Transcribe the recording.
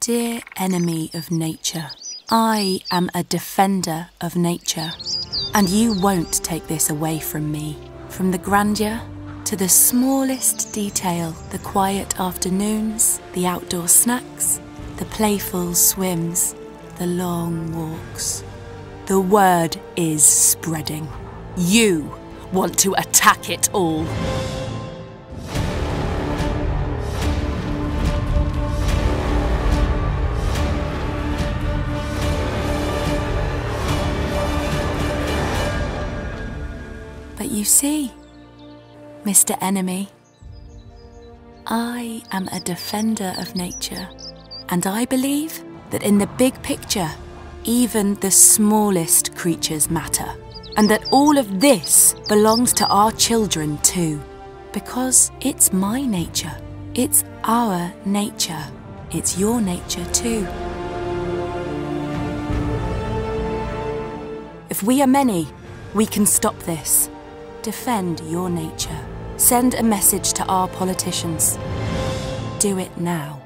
Dear enemy of nature, I am a defender of nature, and you won't take this away from me. From the grandeur to the smallest detail, the quiet afternoons, the outdoor snacks, the playful swims, the long walks. The word is spreading. You want to attack it all. But you see, Mr. Enemy, I am a defender of nature, and I believe that in the big picture, even the smallest creatures matter, and that all of this belongs to our children too, because it's my nature, it's our nature, it's your nature too. If we are many, we can stop this. Defend your nature. Send a message to our politicians. Do it now.